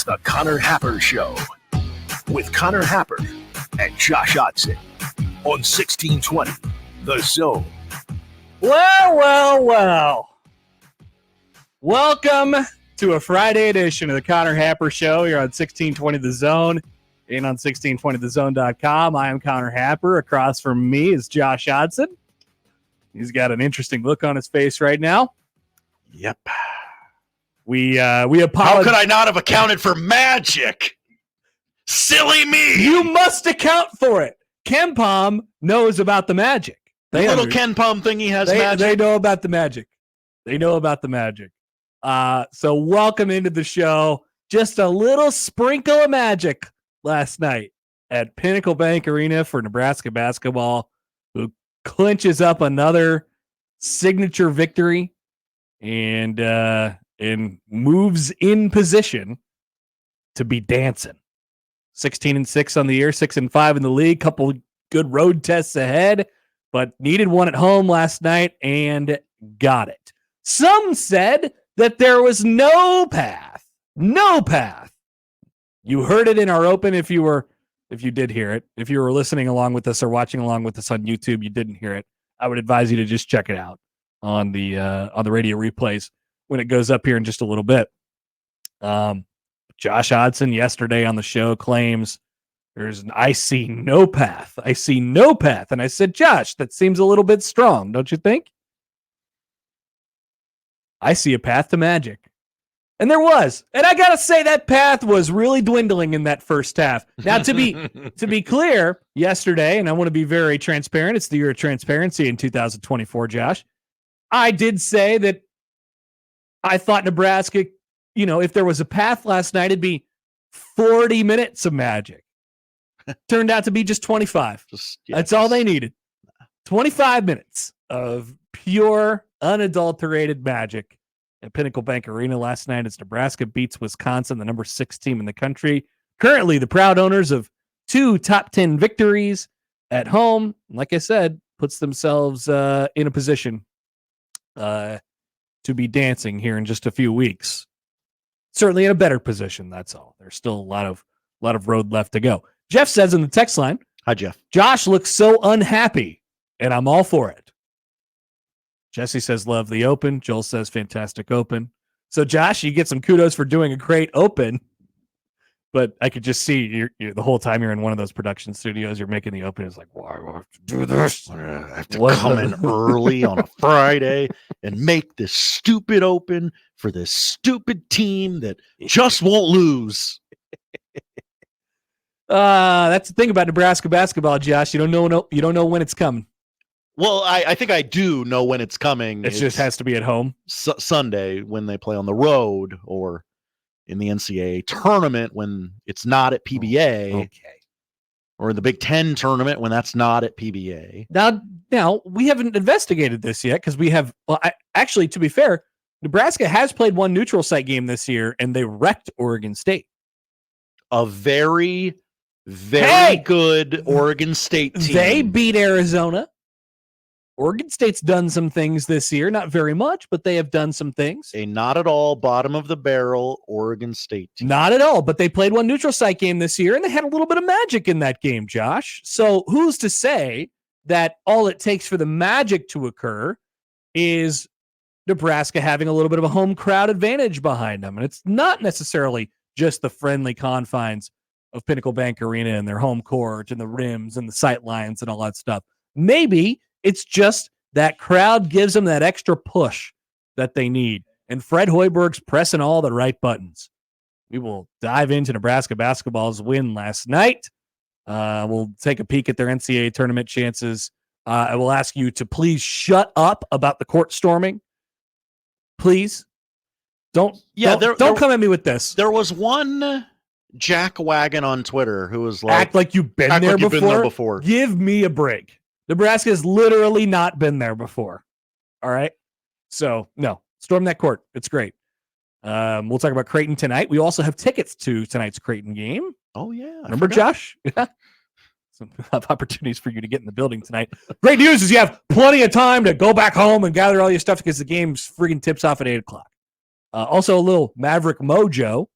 It's the Connor Happer Show with Connor Happer and Josh Odson on 1620 The Zone. Well. Welcome to a Friday edition of the Connor Happer Show. You're on 1620 The Zone and on 1620thezone.com. I am Connor Happer. Across from me is Josh Odson. He's got an interesting look on his face right now. Yep. We apologize. How could I not have accounted for magic? Silly me. You must account for it. KenPom knows about the magic. The little KenPom thingy has magic. They know about the magic. So welcome into the show. Just a little sprinkle of magic last night at Pinnacle Bank Arena for Nebraska basketball, who clinches up another signature victory and moves in position to be dancing. 16-6 on the year, 6-5 in the league. Couple good road tests ahead, but needed one at home last night and got it. Some said that there was no path. You heard it in our open. If you did hear it, if you were listening along with us or watching along with us on YouTube, you didn't hear it. I would advise you to just check it out on the radio replays when it goes up here in just a little bit. Josh Odson yesterday on the show claims I see no path. And I said, Josh, that seems a little bit strong, don't you think? I see a path to magic. And there was. And I got to say that path was really dwindling in that first half. Now, to be clear, yesterday, and I want to be very transparent, it's the year of transparency in 2024, Josh. I did say that I thought Nebraska, if there was a path last night, it'd be 40 minutes of magic. Turned out to be just 25. That's all they needed. 25 minutes of pure, unadulterated magic at Pinnacle Bank Arena last night as Nebraska beats Wisconsin, the number 6 team in the country. Currently the proud owners of 2 top 10 victories at home. Like I said, puts themselves in a position to be dancing here in just a few weeks. Certainly in a better position, that's all. There's still a lot of road left to go. Jeff says in the text line, hi, Jeff. Josh looks so unhappy, and I'm all for it. Jesse says, love the open. Joel says, fantastic open. So, Josh, you get some kudos for doing a great open, but I could just see you're the whole time you're in one of those production studios, you're making the open. It's like, why do I have to do this? I have to come in early on a Friday and make this stupid open for this stupid team that just won't lose. That's the thing about Nebraska basketball, Josh. You don't know when it's coming. Well, I think I do know when it's coming. It just has to be at home. Sunday when they play on the road, or in the NCAA tournament when it's not at PBA. Okay. Or in the Big Ten tournament when that's not at PBA. Now we haven't investigated this yet because we have. Well, actually, to be fair, Nebraska has played one neutral site game this year, and they wrecked Oregon State. A very, very good Oregon State team. They beat Arizona. Oregon State's done some things this year, not very much, but they have done some things. A not at all bottom of the barrel Oregon State team. Not at all, but they played one neutral site game this year, and they had a little bit of magic in that game, Josh. So who's to say that all it takes for the magic to occur is Nebraska having a little bit of a home crowd advantage behind them? And it's not necessarily just the friendly confines of Pinnacle Bank Arena and their home court and the rims and the sight lines and all that stuff. Maybe it's just that crowd gives them that extra push that they need. And Fred Hoiberg's pressing all the right buttons. We will dive into Nebraska basketball's win last night. We'll take a peek at their NCAA tournament chances. I will ask you to please shut up about the court storming. Please. Don't come at me with this. There was one jackwagon on Twitter who was like, act like you've been there before. Give me a break. Nebraska has literally not been there before. All right. So no, storm that court. It's great. We'll talk about Creighton tonight. We also have tickets to tonight's Creighton game. Oh yeah. Remember, Josh? Yeah. Some opportunities for you to get in the building tonight. Great news is you have plenty of time to go back home and gather all your stuff because the game's friggin' tips off at 8:00. Also a little Maverick mojo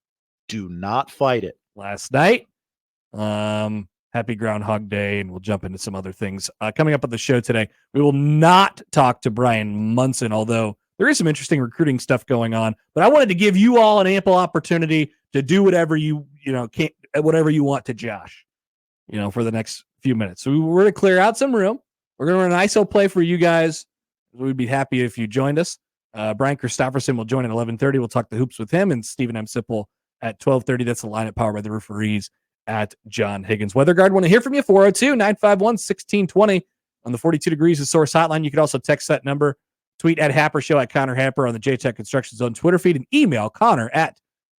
Do not fight it. last night. Happy Groundhog Day, and we'll jump into some other things. Coming up on the show today, we will not talk to Brian Munson, although there is some interesting recruiting stuff going on. But I wanted to give you all an ample opportunity to do whatever you want to Josh, for the next few minutes. So we're going to clear out some room. We're going to run an ISO play for you guys. We'd be happy if you joined us. Brian Christopherson will join at 11:30. We'll talk the hoops with him, and Stephen M. Sipple at 12:30. That's the lineup powered by the referees at John Higgins. Weather Guard, want to hear from you. 402-951-1620 on the 42 Degrees of Source hotline. You can also text that number, tweet at Happer Show, at Connor Happer on the JTech Construction Zone Twitter feed, and email Connor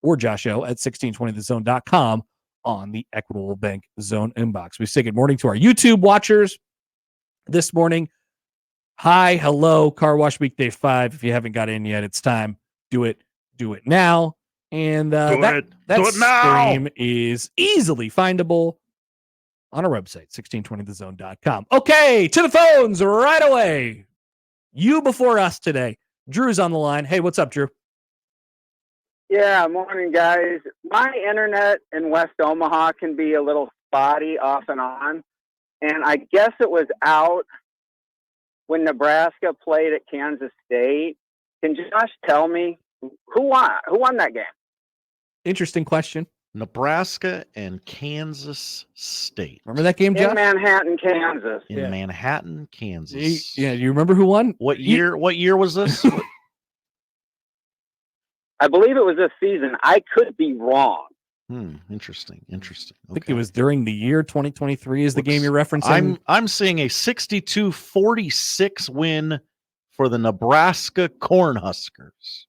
or Josho at 1620thezone.com on the Equitable Bank Zone inbox. We say good morning to our YouTube watchers this morning. Hi, hello, Car Wash Weekday 5. If you haven't got in yet, it's time. Do it now. And that stream is easily findable on our website, 1620thezone.com. Okay, to the phones right away. You before us today. Drew's on the line. Hey, what's up, Drew? Yeah, morning, guys. My internet in West Omaha can be a little spotty off and on, and I guess it was out when Nebraska played at Kansas State. Can Josh tell me who won? Who won that game? Interesting question. Nebraska and Kansas State. Remember that game, Josh? In Manhattan, Kansas. In Manhattan, Kansas. Yeah, you remember who won? What year was this? I believe it was this season. I could be wrong. Interesting. I think it was during the year 2023 is the game you're referencing. I'm seeing a 62-46 win for the Nebraska Cornhuskers.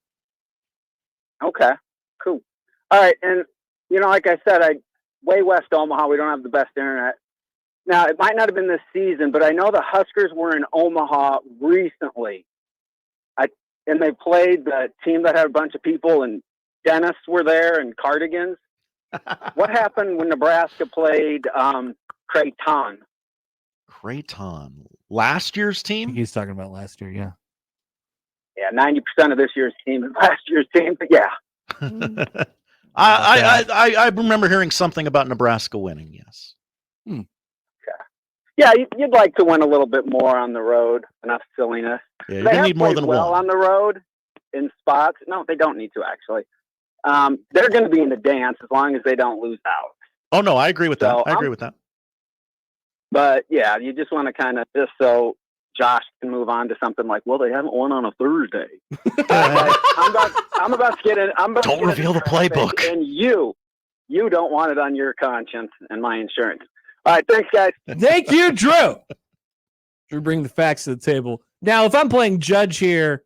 Okay, cool. All right, and like I said, way West Omaha, we don't have the best internet. Now, it might not have been this season, but I know the Huskers were in Omaha recently. And they played the team that had a bunch of people, and dentists were there and cardigans. What happened when Nebraska played Creighton? Creighton. Last year's team? He's talking about last year, yeah. Yeah, 90% of this year's team is last year's team, but yeah. I remember hearing something about Nebraska winning, yes. Okay. Yeah, you'd like to win a little bit more on the road. Enough silliness. Yeah, they you need more than well one on the road in spots. No, they don't need to actually. They're going to be in the dance as long as they don't lose out. Oh no, I agree with that. I agree with that. But yeah, you just want to kind of just so Josh can move on to something like, well, they haven't won on a Thursday. I'm about to get in. Don't reveal the playbook. And you don't want it on your conscience and my insurance. All right, thanks, guys. Thank you, Drew. Drew, bring the facts to the table. Now, if I'm playing judge here,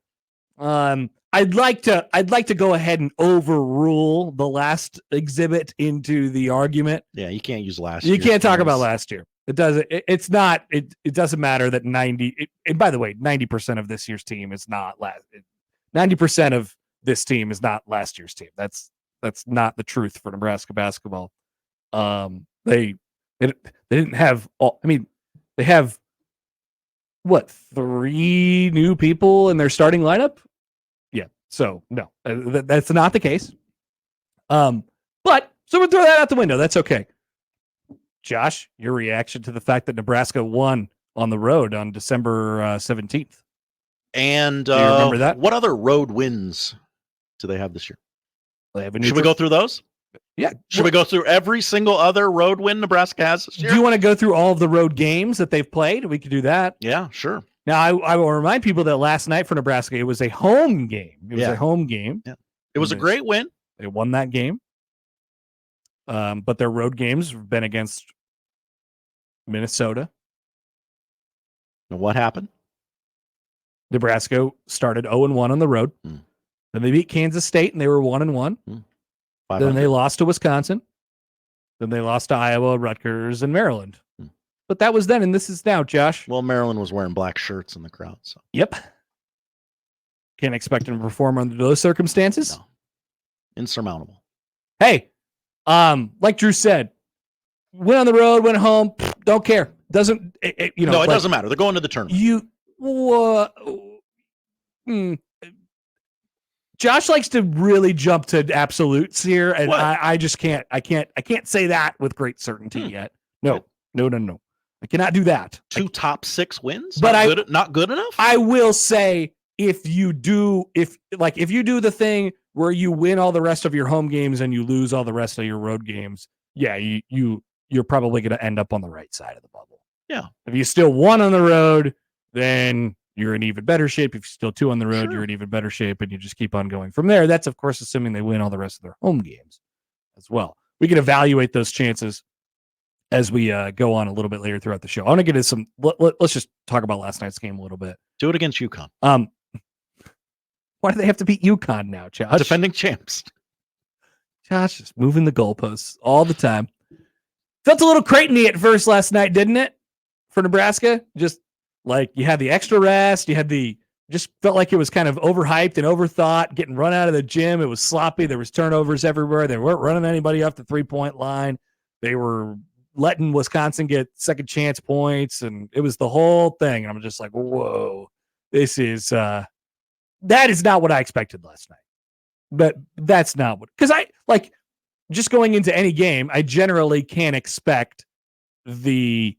I'd like to go ahead and overrule the last exhibit into the argument. Yeah, you can't use last year. You can't talk about last year. It doesn't. It's not. It doesn't matter that 90. And by the way, 90% of this year's team is not last. 90% of this team is not last year's team. That's not the truth for Nebraska basketball. They didn't have all. I mean, they have what, 3 new people in their starting lineup? Yeah. So no, that's not the case. But so we'll throw that out the window. That's okay. Josh, your reaction to the fact that Nebraska won on the road on December 17th. And do you remember that? What other road wins do they have this year? Should we go through those? Yeah. Should we go through every single other road win Nebraska has this year? Do you want to go through all of the road games that they've played? We could do that. Yeah, sure. Now, I will remind people that last night for Nebraska, it was a home game. It was a home game. Yeah. It was a great win. They won that game. But their road games have been against Minnesota. And what happened? Nebraska started 0-1 on the road. Then they beat Kansas State, and they were 1-1. Then they lost to Wisconsin. Then they lost to Iowa, Rutgers, and Maryland. But that was then, and this is now, Josh. Well, Maryland was wearing black shirts in the crowd. So. Yep. Can't expect them to perform under those circumstances. No. Insurmountable. Hey, like Drew said, went on the road, went home, don't care. Doesn't, it doesn't matter. They're going to the tournament. Josh likes to really jump to absolutes here, and What? I just can't. I can't say that with great certainty yet. No. I cannot do that. Two top 6 wins, But not good enough. I will say if you do the thing where you win all the rest of your home games and you lose all the rest of your road games, yeah, you're probably going to end up on the right side of the bubble. Yeah. If you still won on the road, then you're in even better shape. If you're still 2 on the road, you're in even better shape, and you just keep on going from there. That's, of course, assuming they win all the rest of their home games as well. We can evaluate those chances as we go on a little bit later throughout the show. I want to get into some. Let's just talk about last night's game a little bit. Do it against UConn. Why do they have to beat UConn now, Josh? Defending champs. Josh is moving the goalposts all the time. Felt a little Creighton-y at first last night, didn't it? For Nebraska, just like you had the extra rest, just felt like it was kind of overhyped and overthought, getting run out of the gym. It was sloppy. There was turnovers everywhere. They weren't running anybody off the 3-point line. They were letting Wisconsin get second chance points, and it was the whole thing. And I'm just like, whoa, that is not what I expected last night. But that's not what, because I like just going into any game, I generally can't expect the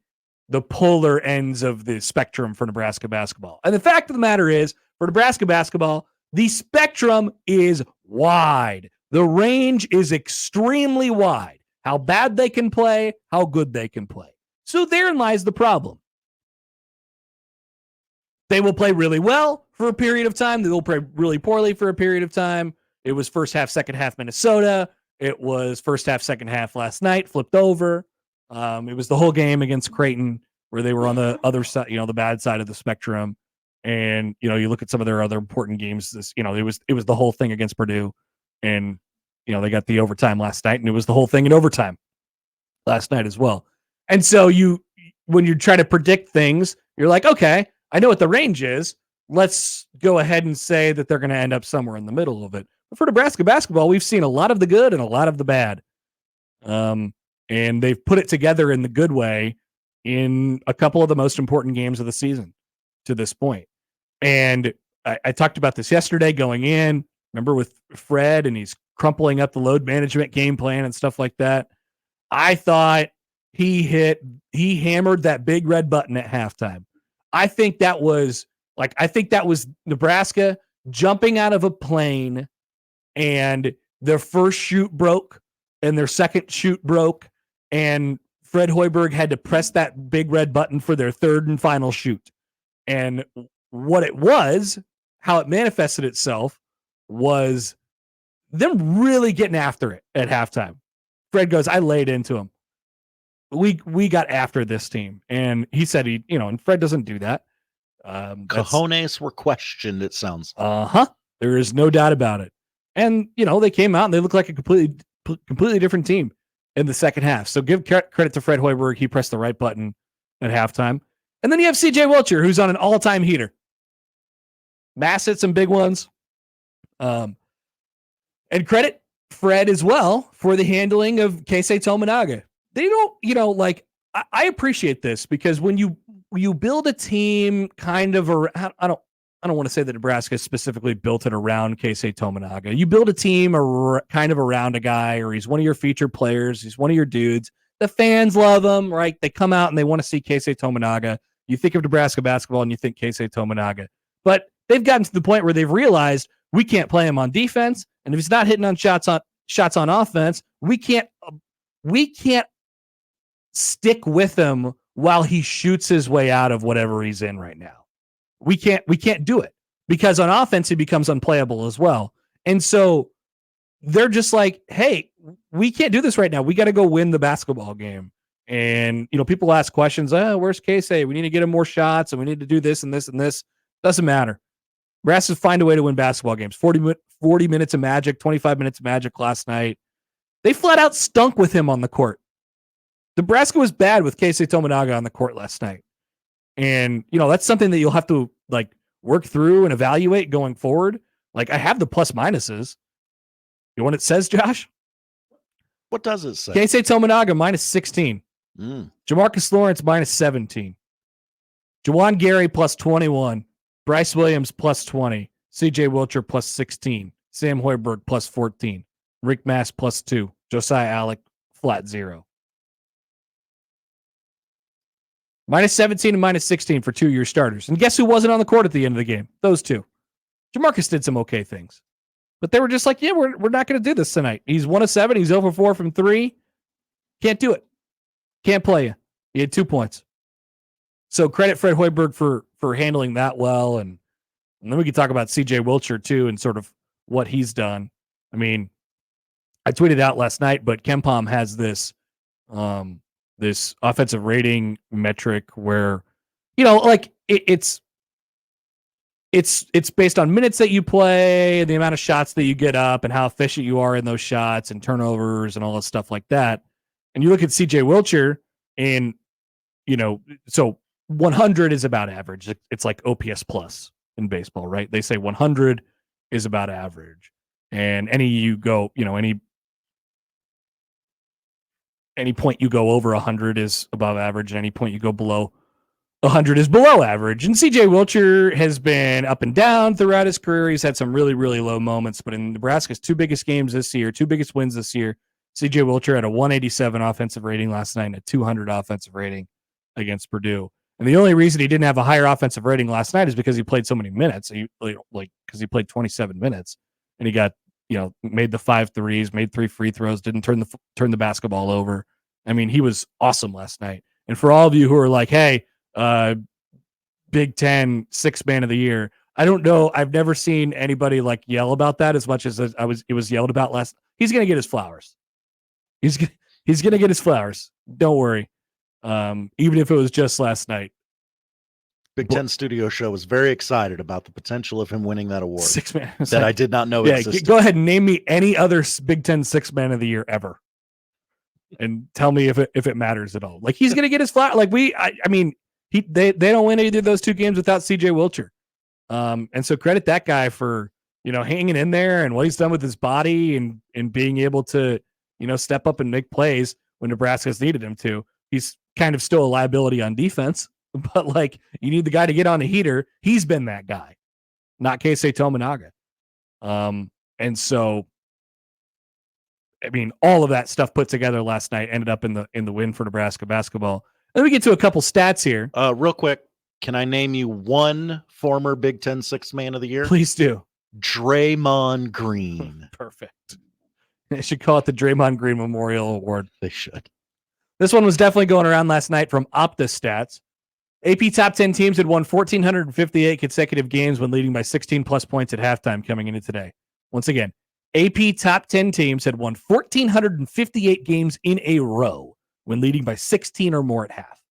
polar ends of the spectrum for Nebraska basketball. And the fact of the matter is, for Nebraska basketball, the spectrum is wide. The range is extremely wide. How bad they can play, how good they can play. So therein lies the problem. They will play really well for a period of time. They will play really poorly for a period of time. It was first half, second half Minnesota. It was first half, second half last night, flipped over. It was the whole game against Creighton where they were on the other side, the bad side of the spectrum. And, you look at some of their other important games. It was the whole thing against Purdue. And, they got the overtime last night, and it was the whole thing in overtime last night as well. And so when you try to predict things, you're like, okay, I know what the range is. Let's go ahead and say that they're going to end up somewhere in the middle of it. But for Nebraska basketball, we've seen a lot of the good and a lot of the bad. And they've put it together in the good way in a couple of the most important games of the season to this point. And I talked about this yesterday going in, remember with Fred, and he's crumpling up the load management game plan and stuff like that. I thought he hammered that big red button at halftime. I think that was Nebraska jumping out of a plane, and their first shoot broke and their second shoot broke, and Fred Hoiberg had to press that big red button for their third and final shoot. And what it was, how it manifested itself, was them really getting after it at halftime. Fred goes, I laid into him. We got after this team. And he said and Fred doesn't do that. Cojones were questioned, it sounds like. There is no doubt about it. And, they came out and they looked like a completely different team in the second half. So give credit to Fred Hoiberg. He pressed the right button at halftime. And then you have CJ Wilcher, who's on an all-time heater. Mass hit some big ones. And credit Fred as well for the handling of Keisei Tominaga. They don't, I appreciate this, because when you build a team kind of around, I don't want to say that Nebraska specifically built it around Keisei Tominaga. You build a team kind of around a guy, or he's one of your featured players. He's one of your dudes. The fans love him, right? They come out and they want to see Keisei Tominaga. You think of Nebraska basketball and you think Keisei Tominaga. But they've gotten to the point where they've realized we can't play him on defense. And if he's not hitting on shots on offense, we can't stick with him while he shoots his way out of whatever he's in right now. We can't do it, because on offense he becomes unplayable as well. And so they're just like, hey, we can't do this right now. We got to go win the basketball game. And people ask questions, where's Keisei? We need to get him more shots, and we need to do this and this and this. Doesn't matter. Nebraska find a way to win basketball games. 40 minutes of magic, 25 minutes of magic last night. They flat out stunk with him on the court. Nebraska was bad with Keisei Tominaga on the court last night. And, that's something that you'll have to work through and evaluate going forward. I have the plus minuses. You know what it says, Josh? What does it say? Keisei Tominaga minus 16. Jamarcus Lawrence minus 17. Juwan Gary plus 21. Bryce Williams plus 20. CJ Wilcher plus 16. Sam Hoiberg plus 14. Rick Mass plus 2. Josiah Alec flat 0. Minus 17 and minus 16 for 2-year starters. And guess who wasn't on the court at the end of the game? Those two. Jamarcus did some okay things. But they were just like, yeah, we're not going to do this tonight. He's 1 of 7. He's 0 for 4 from 3. Can't do it. Can't play you. He had 2 points. So credit Fred Hoiberg for handling that well. And then we can talk about CJ Wilcher too and sort of what he's done. I mean, I tweeted out last night, but KenPom has this this offensive rating metric where, like it's based on minutes that you play, the amount of shots that you get up, and how efficient you are in those shots and turnovers and all that stuff like that. And you look at CJ Wilcher, and so 100 is about average. It's like OPS plus in baseball, right? They say 100 is about average, and any point you go over 100 is above average, and any point you go below 100 is below average. And CJ Wilcher has been up and down throughout his career. He's had some really, really low moments, but in Nebraska's 2 biggest games this year, 2 biggest wins this year, CJ Wilcher had a 187 offensive rating last night and a 200 offensive rating against Purdue. And the only reason he didn't have a higher offensive rating last night is because he played so many minutes. Because he played 27 minutes, and he got made the 5 threes, made 3 free throws, didn't turn the basketball over. I mean, he was awesome last night. And for all of you who are like, hey, Big Ten 6th man of the year, I don't know. I've never seen anybody like yell about that as much as it was yelled about last. He's gonna get his flowers. He's gonna get his flowers. Don't worry. Even if it was just last night. Big Ten Studio Show was very excited about the potential of him winning that award. 6 man that I did not know existed. Go ahead and name me any other Big Ten 6th man of the year ever, and tell me if it matters at all. Like, he's gonna get his flower. Like they don't win either of those 2 games without CJ Wilcher. And so credit that guy for hanging in there and what he's done with his body and being able to step up and make plays when Nebraska's needed him to. He's kind of still a liability on defense, but like, you need the guy to get on the heater. He's been that guy, not Keisei Tominaga. And so, I mean, all of that stuff put together last night ended up in the win for Nebraska basketball. Let me get to a couple stats here. Real quick, can I name you one former Big Ten 6th man of the year? Please do. Draymond Green. Perfect. They should call it the Draymond Green Memorial Award. They should. This one was definitely going around last night from OptaStats. AP top 10 teams had won 1,458 consecutive games when leading by 16 plus points at halftime coming into today. Once again, AP top 10 teams had won 1,458 games in a row when leading by 16 or more at half.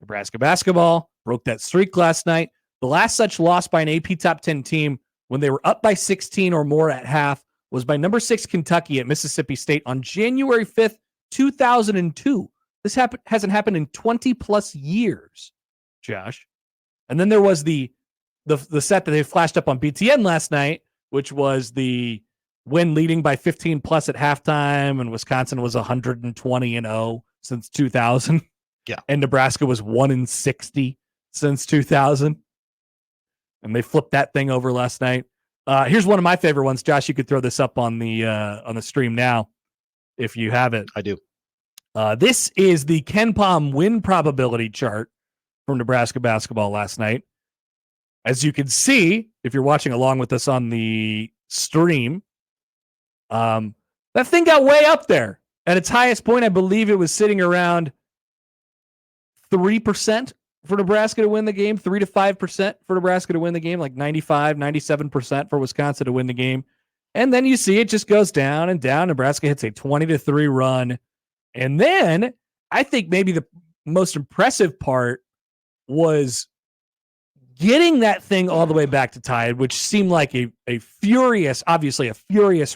Nebraska basketball broke that streak last night. The last such loss by an AP top 10 team when they were up by 16 or more at half was by number 6 Kentucky at Mississippi State on January 5th, 2002. This hasn't happened in 20 plus years, Josh. And then there was the set that they flashed up on BTN last night, which was the win leading by 15 plus at halftime, and Wisconsin was 120-0 since 2000. Yeah. And Nebraska was 1-60 since 2000. And they flipped that thing over last night. Here's one of my favorite ones. Josh, you could throw this up on the stream now if you have it. I do. This is the KenPom win probability chart from Nebraska basketball last night. As you can see, if you're watching along with us on the stream, that thing got way up there. At its highest point, I believe it was sitting around 3% for Nebraska to win the game, 3 to 5% for Nebraska to win the game, like 95, 97% for Wisconsin to win the game. And then you see it just goes down and down. Nebraska hits a 20-3 run. And then I think maybe the most impressive part was getting that thing all the way back to tied, which seemed like a furious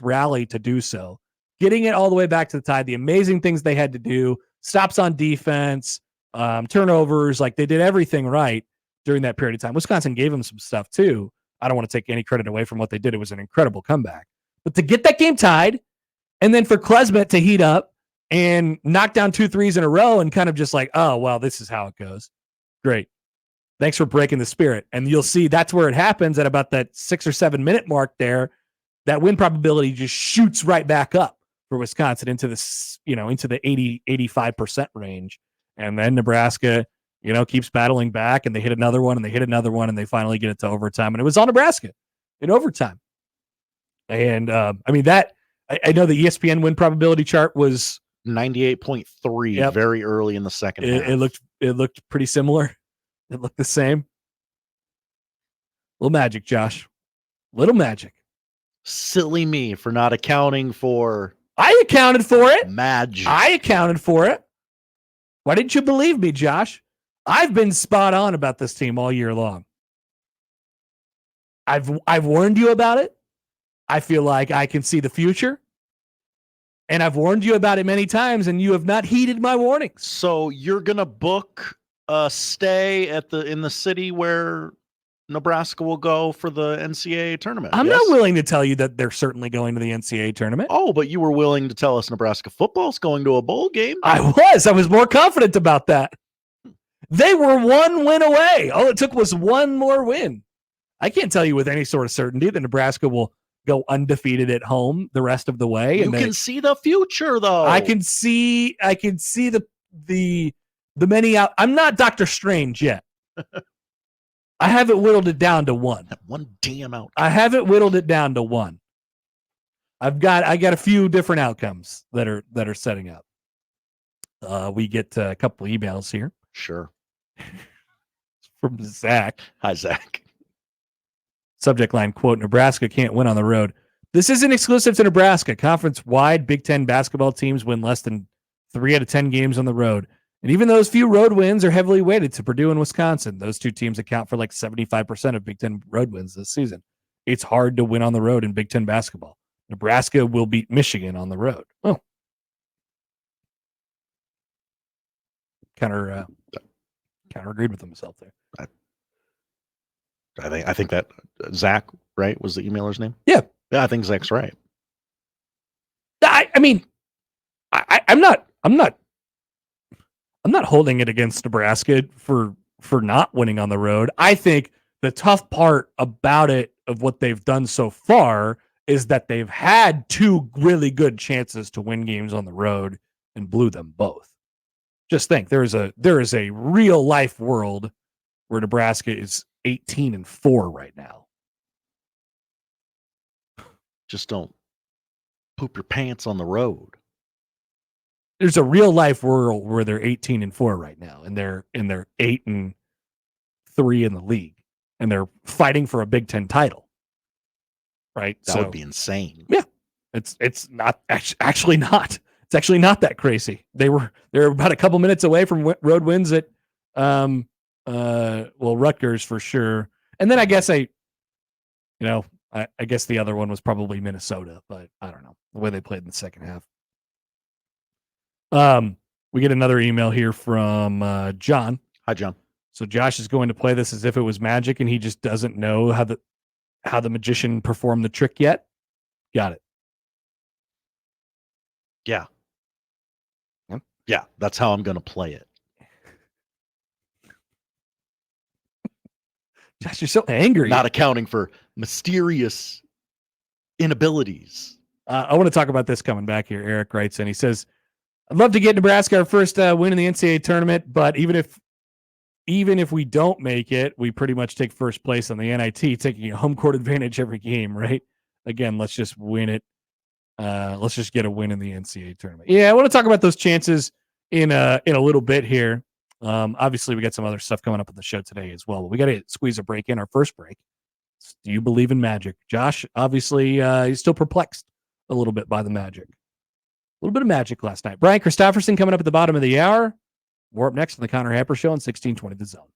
rally to do so. Getting it all the way back to the tied, the amazing things they had to do, stops on defense, turnovers, like they did everything right during that period of time. Wisconsin gave them some stuff too. I don't want to take any credit away from what they did. It was an incredible comeback. But to get that game tied, and then for Klesmet to heat up and knock down 2 threes in a row and kind of just like, oh, well, this is how it goes. Great. Thanks for breaking the spirit. And you'll see that's where it happens at about that 6 or 7 minute mark there. that win probability just shoots right back up for Wisconsin into the 80, 85% range. And then Nebraska, keeps battling back, and they hit another one, and they hit another one, and they finally get it to overtime. And it was on Nebraska in overtime. And I know the ESPN win probability chart was 98.3 very early in the second half. It looked pretty similar. It looked the same. Little magic, Josh. Little magic. Silly me for not accounting for. I accounted for it. Magic. I accounted for it. Why didn't you believe me, Josh? I've been spot on about this team all year long. I've warned you about it. I feel like I can see the future. And I've warned you about it many times, and you have not heeded my warnings. So you're gonna book a stay in the city where Nebraska will go for the NCAA tournament. I'm not willing to tell you that they're certainly going to the NCAA tournament. Oh, but you were willing to tell us Nebraska football's going to a bowl game. I was more confident about that. They were one win away. All it took was one more win. I can't tell you with any sort of certainty that Nebraska will go undefeated at home the rest of the way. You can see the future, though. I can see the many out. I'm not Dr. Strange yet. I haven't whittled it down to one. That one damn outcome. I haven't whittled it down to one. I got a few different outcomes that are setting up. We get a couple emails here. Sure. From Zach. Hi, Zach. Subject line, quote, Nebraska can't win on the road. This isn't exclusive to Nebraska. Conference-wide Big Ten basketball teams win less than 3 out of 10 games on the road. And even those few road wins are heavily weighted to Purdue and Wisconsin. Those two teams account for like 75% of Big Ten road wins this season. It's hard to win on the road in Big Ten basketball. Nebraska will beat Michigan on the road. Oh. Counter agreed with himself there. I think that Zach, right, was the emailer's name? Yeah. Yeah, I think Zach's right. I'm not holding it against Nebraska for not winning on the road. I think the tough part about it, of what they've done so far, is that they've had 2 really good chances to win games on the road and blew them both. Just think, there is a real life world where Nebraska is 18-4 right now. Just don't poop your pants on the road. There's a real life world where they're 18-4 right now, and they're 8-3 in the league, and they're fighting for a Big Ten title. Right? That would be insane. Yeah, it's not actually not. It's actually not that crazy. They're about a couple minutes away from road wins at Rutgers for sure, and then I guess I guess the other one was probably Minnesota, but I don't know the way they played in the second half. We get another email here from John. Hi, John. So Josh is going to play this as if it was magic, and he just doesn't know how the magician performed the trick yet. Got it. Yeah. Yep. Yeah, that's how I'm going to play it. Josh, you're so angry. Not accounting for mysterious inabilities. I want to talk about this coming back here. Eric writes in. He says, I'd love to get Nebraska our first win in the NCAA tournament, but even if we don't make it, we pretty much take first place on the NIT, taking a home court advantage every game, right? Again, let's just win it. Let's just get a win in the NCAA tournament. Yeah, I want to talk about those chances in a little bit here. Obviously, we got some other stuff coming up on the show today as well. But we got to squeeze a break in, our first break. Do you believe in magic? Josh, obviously, he's still perplexed a little bit by the magic. A little bit of magic last night. Brian Christopherson coming up at the bottom of the hour. More up next on the Connor Happer Show on 1620 The Zone.